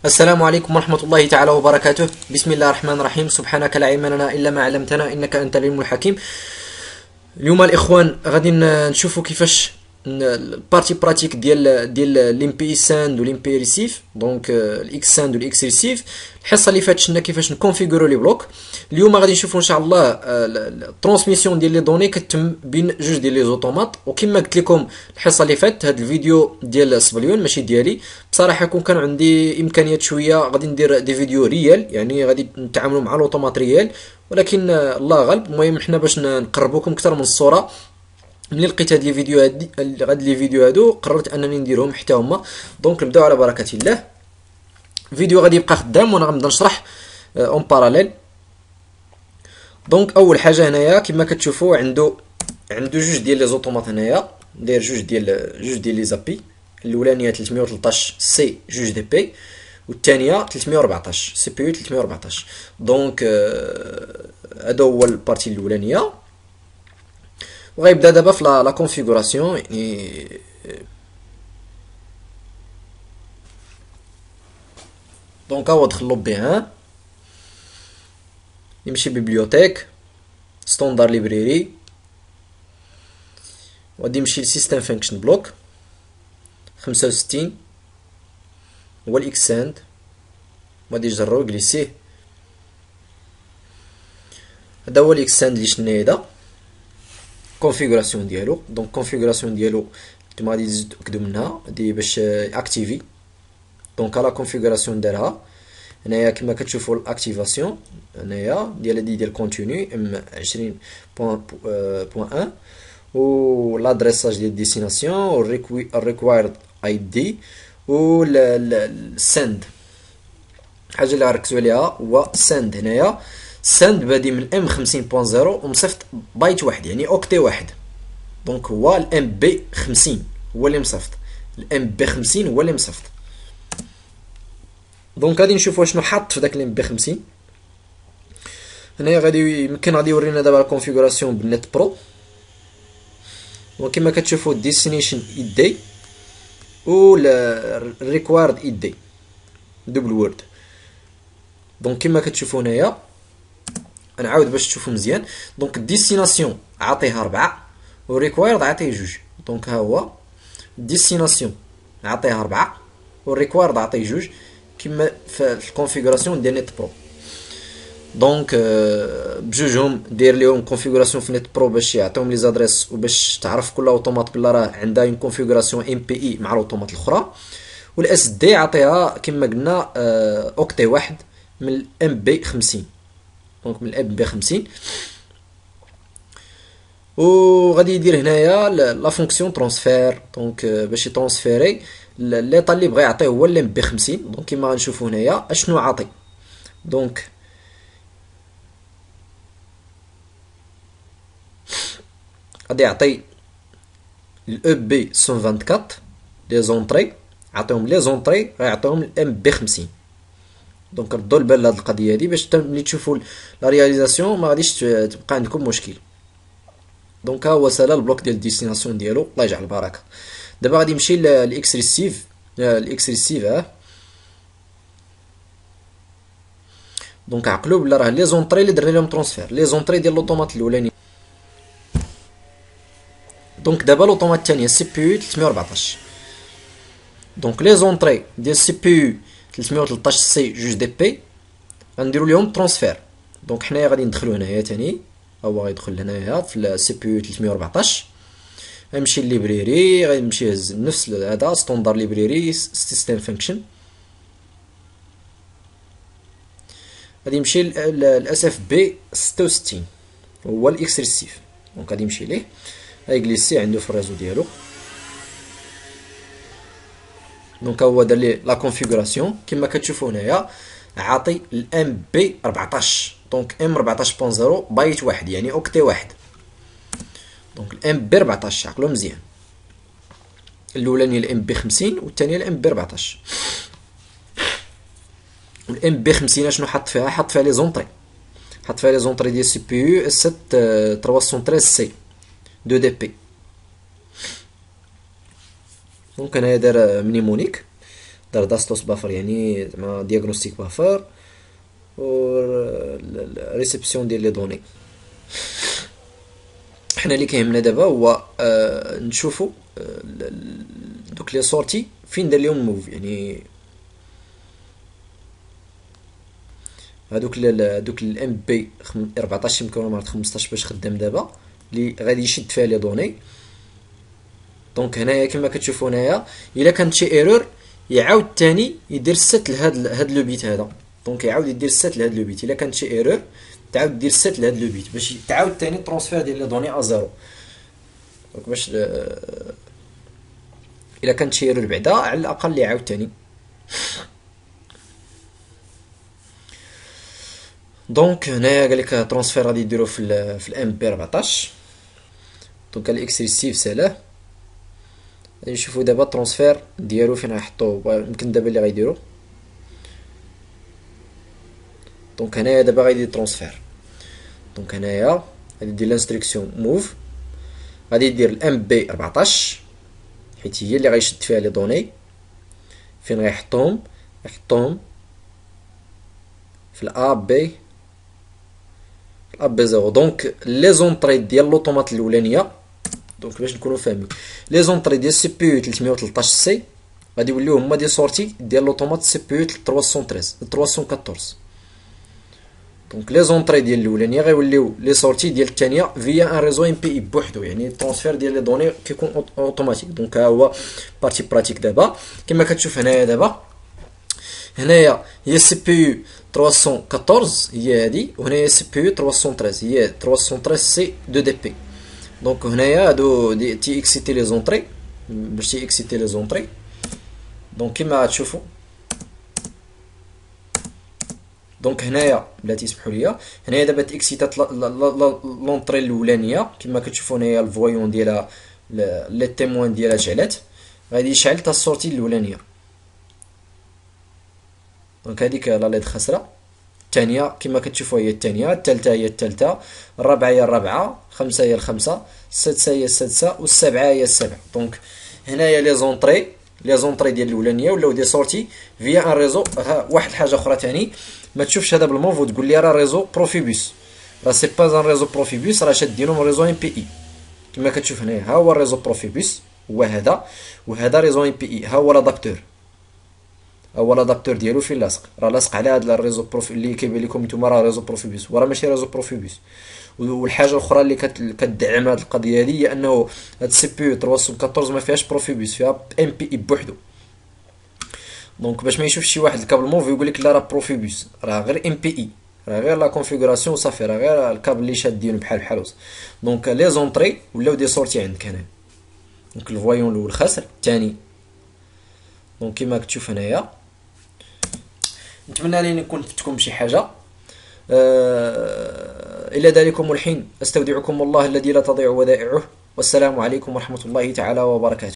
السلام عليكم ورحمة الله تعالى وبركاته. بسم الله الرحمن الرحيم. سبحانك لا علم لنا إلا ما علمتنا إنك أنت العليم الحكيم. اليوم الإخوان غادي نشوفوا كيفاش البارتي براتيك ديال ليمبي ساند وليمبي ريسيف، دونك الاكس ساند والاكس ريسيف. الحصه اللي فاتت شفنا كيفاش نكونفيغورو لي بلوك. اليوم غادي نشوفوا ان شاء الله الترانسميسيون ديال لي دوني كتم بين جوج ديال لي زوتومات. وكما قلت لكم الحصه اللي فاتت، هذا الفيديو ديال سبليون ماشي ديالي بصراحه. كون كان عندي امكانيات شويه غادي ندير دي فيديو ريال، يعني غادي نتعاملوا مع الاوتومات ريال، ولكن الله غالب. المهم حنا باش نقربوكم اكثر من الصوره، ملي لقيت هاد لي فيديو هاد لي فيديو هادو قررت انني نديرهم حتى هما. دونك نبداو على بركه الله. الفيديو غادي يبقى خدام وانا غنبدا نشرح اون باراليل. دونك اول حاجه هنايا كما كتشوفوا عنده جوج ديال لي زوتومات. هنايا داير جوج ديال لي زابي. الاولانيه 313 سي جوج دي بي، والثانيه 314 سي بي يو 314. دونك هذا هو البارتي الاولانيه. وغيبدا دابا في لا كونفيغوراسيون. يعني دونك هو دخل لوبي 1، يمشي بيبليوتيك ستوندار ليبريري، وغادي يمشي لسيستم فانكشن بلوك 65 هو الاكس ساند، وغادي يجرو يجلسيه. هذا هو الاكس ساند اللي شناه هذا كونفيغوراسيون ديالو. دونك كونفيغوراسيون ديالو نتوما غادي تاكدوا منها هادي باش اكتيفي. دونك لا كونفيغوراسيون دارها هنايا كما كتشوفوا الاكتيفاسيون هنايا ديال كونتينيو ام 20.1 و لادريساج ديال ديستيناسيون و الريكوايرد اي دي و السند. الحاجه اللي غنركزوا عليها هو السند. هنايا السند بادي من ام 50.0 ومصيفط بايت واحد، يعني اوكتي واحد. دونك هو الام بي 50 هو اللي مصيفط، الام بي 50 هو اللي مصيفط. دونك غادي نشوفوا شنو حاط في داك الام بي 50. هنايا غادي يورينا دابا الكونفيغوراسيون بالنت برو. وكما كتشوفوا الديستنيشن اي دي و الريكوايرد اي دي دوبل وورد. دونك كما كتشوفوا هنايا نعاود باش تشوفوا مزيان. دونك الديستيناسيون عطيه 4 والريكوايرد عطيه 2. دونك ها هو الديستيناسيون عطيه 4 والريكوايرد عطيه 2 كما في الكونفيغوراسيون ديال نت برو. دونك بجوجهم دير ليهم كونفيغوراسيون في نت برو باش يعطيهم لي زادريس وباش تعرف كل اوتومات بلا راه عندها اون كونفيغوراسيون ام بي اي مع الاوتومات الاخرى. والاس دي عطيها كما قلنا اوكتي واحد من الام بي 50. دونك من الام بي 50. وغادي يدير هنايا لا فونكسيون ترانسفير. دونك باش يترانسفيري ليطا اللي بغا يعطيه هو الام بي 50. دونك كيما غنشوفوا هنايا اشنو عاطي. دونك غادي يعطي الاو بي 124 لي زونطري، عطيهم لي زونطري غيعطيهم الام بي 50. دونك ردوا البال لهاد القضيه هادي باش ملي تشوفوا لا رياليزاسيون ما غاديش تبقى عندكم مشكل. دونك ها هو سالا البلوك ديال الديستيناسيون ديالو، الله يجعل البركه. دابا غادي يمشي للاكس ريسيف. دونك عقلوا بلا راه لي زونطري اللي درنا لهم ترانسفير، لي زونطري ديال لوطومات الاولاني. دونك دابا لوطومات الثانيه سي بي يو 314. دونك لي زونطري ديال سي بي يو 313 سي جوج دي بي غنديروا لهم ترانسفير. دونك حنايا غادي ندخلو هنايا ثاني، هو غيدخل هنايا في السي بي يو 314. غيمشي لليبريري، غيمشي يهز نفس هذا ستوندار ليبريري سيستم فانكشن. غادي يمشي الاس اف بي 66 هو الاكس ريسيف. دونك غادي يمشي ليه غيجليسي عنده في الريزو ديالو. دونك هو دار لي لا كونفيغوراسيون كما كتشوفوا هنايا عاطي الام بي 14. دونك ام 14.0 بايت واحد، يعني اوكتي واحد. دونك الام بي 14 عقلوا مزيان، الاولانيه الام بي 50 والثانيه الام بي 14. والام بي 50 اشنو حط فيها؟ حط فيها لي زونطري، حط فيها لي زونطري ديال سي بي يو اس 313 سي 2 دي بي. دونك هنايا دار مينيمونيك. دار داستوس بافر يعني زعما دياغنوستيك بافر و ريسبسيون ديال لي دوني. حنا اللي كيهمنا دابا هو نشوفو دوك لي سورتي فين دار ليهم موف، يعني هادوك دوك الام بي 14 يمكن ولا 15 باش خدام دابا اللي غادي يشد فيها لي دوني. دونك هنايا كما كتشوفوا هنايا الا كانت شي ايرور يعاود تاني يدير ست لهاد لو بيت هذا. دونك يعاود يدير ست لهاد لو بيت، الا كانت شي ايرور تعاود دير ست لهاد لو بيت باش تعاود تاني ترونسفير ديال لي دوني ا زيرو. دونك باش الا كانت شي ايرور بعدا على الاقل يعاود تاني. دونك هنايا قالك ترونسفير غادي يديرو في الام بي 14. دونك الاكسريسيف ساله. غادي نشوفو دابا الترونسفير ديالو فين غيحطوه، يمكن دابا اللي غيديرو. دونك هنايا دابا غيدير ترونسفير. دونك هنايا غادي دير لانستركسيون موف، غادي يدير الام بي 14 حيت هي اللي غيشد فيها لي دوني. فين غيحطهم؟ يحطهم في الا بي زيرو. دونك لي زونطري ديال لوطومات الاولانيه، دونك باش نكونوا فاهمين لي زونطري ديال سي بي يو 313 سي غادي يوليو هما دي سورتي ديال لوطومات سي بي يو 314. دونك لي زونطري ديال الاولانيه غيوليو لي سورتي ديال الثانيه فيا ان ريزو ام بي اي بوحدو، يعني الترونسفير ديال لي دوني كيكون اوتوماتيك. دونك ها هو بارتي براتيك دابا كما كتشوف هنايا. دابا هنايا هي سي بي يو 314 هي هادي، وهنايا سي بي يو 313 هي 313 سي 2 دي بي. دونك هنايا هادو تي اكسيتي لي زونطري باش تي اكسيتي لي زونطري. دونك كيما غتشوفوا دونك هنايا بلاتي يسمحوا لي، هنايا دابا تاكسيتات لونطري الاولانيه كما كتشوفوا هنايا الفويون ديالها لي تيموان ديالها شعلات، غادي يشعل تا السورتي الاولانيه. دونك هذيك لا ليد خاسره. الثانيه كما كتشوفوا هي الثانيه، الثالثه هي الثالثه، الرابعه هي الرابعه، الخامسه هي الخامسه، السادسه هي السادسه، والسابعه هي السابعه. دونك هنايا لي زونطري ديال الاولانيه ولاو دي سورتي فيا ان ريزو. واحد الحاجه اخرى ثاني، ما تشوفش هذا بالموف وتقول لي راه ريزو بروفيبوس، راه سي با ان ريزو بروفيبوس، راه شادينهم ريزو ام بي اي. كما كتشوف هنايا ها هو الريزو بروفيبوس هو هذا، وهذا ريزو ام بي اي. ها هو لادابتور، هو لادابتور ديالو فين لاصق، راه لاصق على هذا الريزو بروف اللي كيبان لكم نتوما راه ريزو بروفيبوس، وراه ماشي ريزو بروفيبوس. والحاجه الاخرى اللي كتدعم هذه القضيه هذه هي انه هاد سي بي يو 314 ما فيهاش بروفيبوس، فيها ام بي اي بوحدو. دونك باش ما يشوف شي واحد الكابل موف يقول لك لا راه بروفيبوس، راه غير ام بي اي، راه غير لا كونفيغوراسيون صافي، راه غير الكابل اللي شادين بحال دونك لي زونطري ولاو دي سورتي عندك هنا. دونك الفويون الاول خاسر، الثاني دونك كيما كتشوف هنايا. نتمنى اني نكون فتكم بشي حاجه. الى ذلكم الحين استودعكم الله الذي لا تضيع ودائعه، والسلام عليكم ورحمه الله تعالى وبركاته.